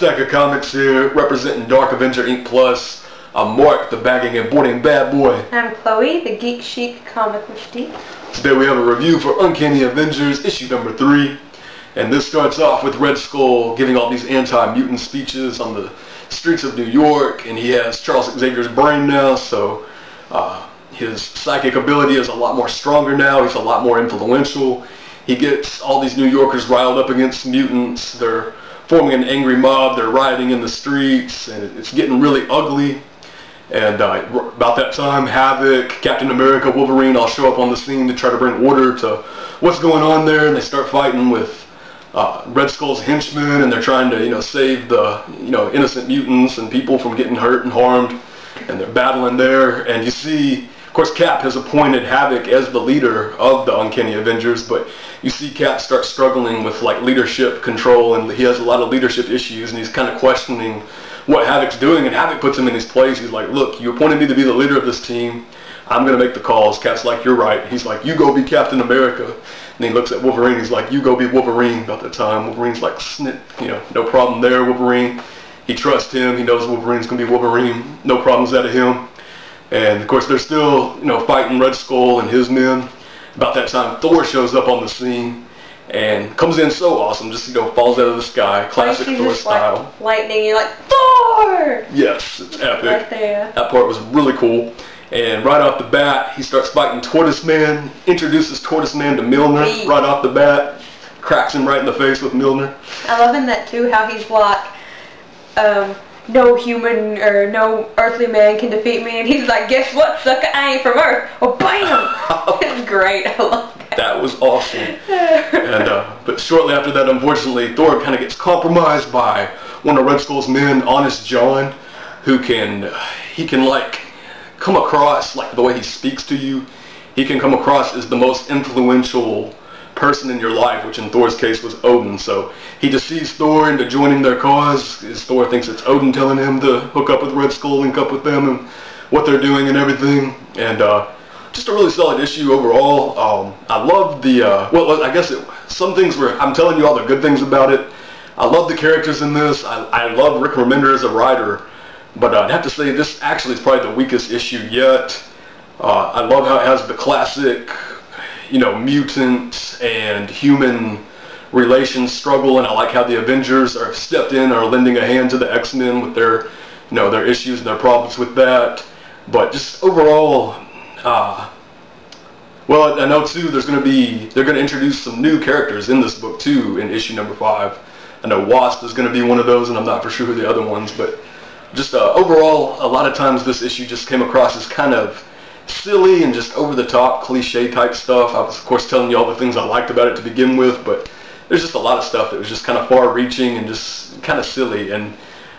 stack of comics here representing Dark Avenger Inc. Plus. I'm Mark, the bagging and boarding bad boy. I'm Chloe, the geek chic comic mystique. Today we have a review for Uncanny Avengers issue number 3. And this starts off with Red Skull giving all these anti-mutant speeches on the streets of New York. And he has Charles Xavier's brain now, so his psychic ability is a lot more stronger now. He's a lot more influential. He gets all these New Yorkers riled up against mutants. They're forming an angry mob. They're rioting in the streets, and it's getting really ugly. And about that time, Havoc, Captain America, Wolverine all show up on the scene to try to bring order to what's going on there. And they start fighting with Red Skull's henchmen, and they're trying to, save the, innocent mutants and people from getting hurt and harmed. And they're battling there. And you see, of course, Cap has appointed Havoc as the leader of the Uncanny Avengers, but you see Cap start struggling with leadership control, and he has a lot of leadership issues, and he's kind of questioning what Havoc's doing, and Havoc puts him in his place. He's like, look, you appointed me to be the leader of this team. I'm going to make the calls. Cap's like, you're right. He's like, you go be Captain America. And he looks at Wolverine. He's like, you go be Wolverine. About that time, Wolverine's like, no problem there, Wolverine. He trusts him. He knows Wolverine's going to be Wolverine. No problems out of him. And of course, they're still, fighting Red Skull and his men. About that time, Thor shows up on the scene and comes in so awesome, just falls out of the sky, classic Thor style. Like lightning, you're like, Thor! Yes, it's epic. Right there. That part was really cool. And right off the bat, he starts fighting Tortoise Man, introduces Tortoise Man to Milner right off the bat, cracks him right in the face with Milner. I love in that too, how he's like, no human or no earthly man can defeat me, and he's like, guess what, sucker, I ain't from Earth. Oh, bam! It's great. I love that. That was awesome. And but shortly after that, unfortunately, Thor kind of gets compromised by one of Red Skull's men, Honest John, who can come across, the way he speaks to you, he can come across as the most influential person in your life, which in Thor's case was Odin. So he deceives Thor into joining their cause, as Thor thinks it's Odin telling him to hook up with Red Skull, link up with them and what they're doing and everything. And just a really solid issue overall. I love the, some things were, I'm telling you all the good things about it. I love the characters in this. I love Rick Remender as a writer, but I'd have to say this actually is probably the weakest issue yet. I love how it has the classic, mutant and human relations struggle, and I like how the Avengers are stepped in, are lending a hand to the X-Men with their, their issues and their problems with that. But just overall, well, I know too, they're going to introduce some new characters in this book too in issue number 5. I know Wasp is going to be one of those, and I'm not for sure who the other ones, but just overall, a lot of times this issue just came across as kind of silly and just over-the-top cliche type stuff. I was, of course, telling you all the things I liked about it to begin with, but there's just a lot of stuff that was just kind of far-reaching and just kind of silly. And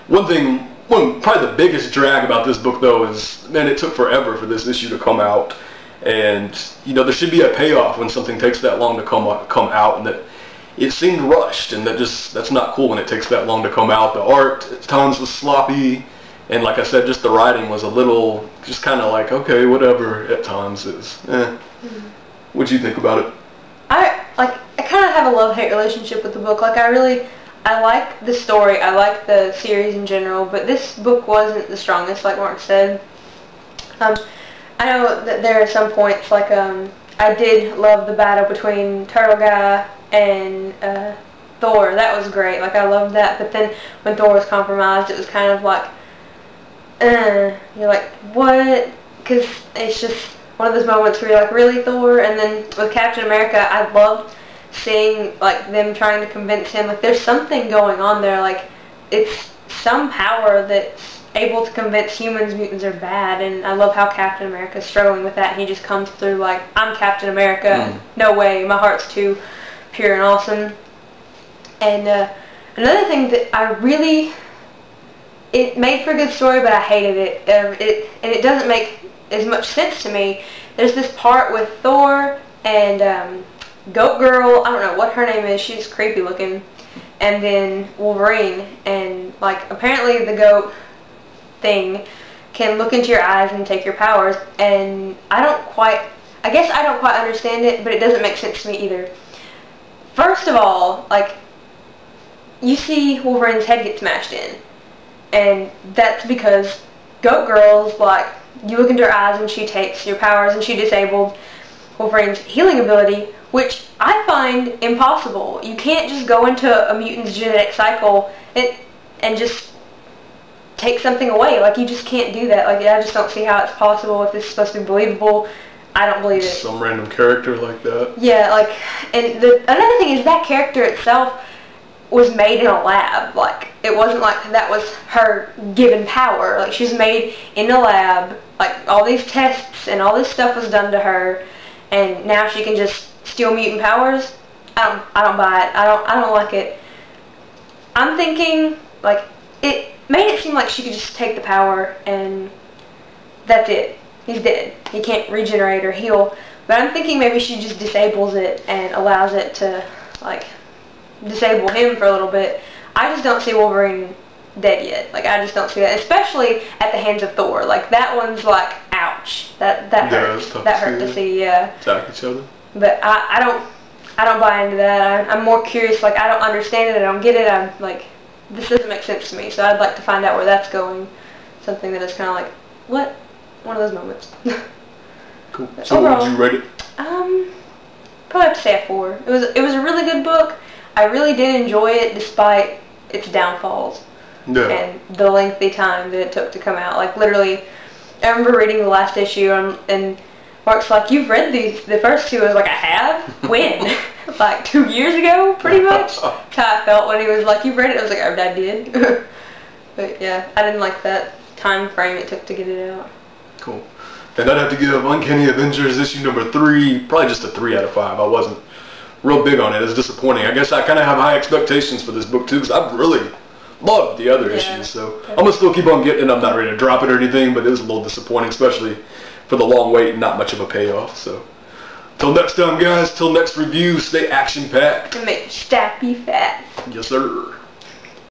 probably the biggest drag about this book, though, is, man, it took forever for this issue to come out. And, there should be a payoff when something takes that long to come out, and that it seemed rushed, and that's not cool when it takes that long to come out. The art at times was sloppy, and like I said, just the writing was a little, just kind of like, okay, whatever at times. What'd you think about it? I kind of have a love-hate relationship with the book. I like the story, I like the series in general, but this book wasn't the strongest, like Mark said. I know that there are some points, I did love the battle between Turtle Guy and Thor. That was great. I loved that. But then when Thor was compromised, it was kind of like, you're like, what? Because it's just one of those moments where you're like, really, Thor? And then with Captain America, I loved seeing them trying to convince him there's something going on there. It's some power that's able to convince humans mutants are bad, and I love how Captain America's struggling with that, and he just comes through I'm Captain America, no way, my heart's too pure and awesome. And another thing that it made for a good story, but I hated it. And it doesn't make as much sense to me. There's this part with Thor and Goat Girl, I don't know what her name is, she's creepy looking, and then Wolverine, and apparently the goat thing can look into your eyes and take your powers, and I guess I don't quite understand it, but it doesn't make sense to me either. First of all, you see Wolverine's head get smashed in. And that's because Goat Girl's like, you look into her eyes and she takes your powers and she disabled Wolverine's healing ability, which I find impossible. You can't just go into a mutant's genetic cycle and just take something away. Like, you just can't do that. Like, I just don't see how it's possible if this is supposed to be believable. I don't believe it. Some random character like that. Yeah, like, and another thing is that character itself was made in a lab. Like, it wasn't like that was her given power. Like, she's made in a lab. Like, all these tests and all this stuff was done to her, and now she can just steal mutant powers. I don't buy it. I don't like it. I'm thinking, like, it made it seem like she could just take the power and that's it. He's dead. He can't regenerate or heal. But I'm thinking maybe she just disables it and allows it to, like, disable him for a little bit. I just don't see Wolverine dead yet. Like, I just don't see that, especially at the hands of Thor. Like, that one's like, ouch. That hurt. That hurt to see. Yeah. Attack each other. But I don't buy into that. I'm more curious. Like, I don't understand it. I don't get it. I'm like, this doesn't make sense to me. So I'd like to find out where that's going. Something that is kind of like, what? One of those moments. Cool. So overall, what would you rate it? Probably have to say a 4. It was a really good book. I really did enjoy it despite its downfalls. Yeah. And the lengthy time that it took to come out. Like, literally, I remember reading the last issue and Mark's like, you've read the first 2. I was like, I have? When? Like 2 years ago, pretty much. That's how I felt when he was like, you've read it? I was like, oh, I did. But yeah, I didn't like that time frame it took to get it out. Cool. And I'd have to give Uncanny Avengers issue number 3, probably just a 3 out of 5. I wasn't real big on it. It was disappointing. I guess I kind of have high expectations for this book too, because I really loved the other issues. So I'm going to still keep on getting it. I'm not ready to drop it or anything, but it was a little disappointing, especially for the long wait and not much of a payoff. So till next time, guys, till next review, stay action-packed. And make your stack be fat. Yes, sir.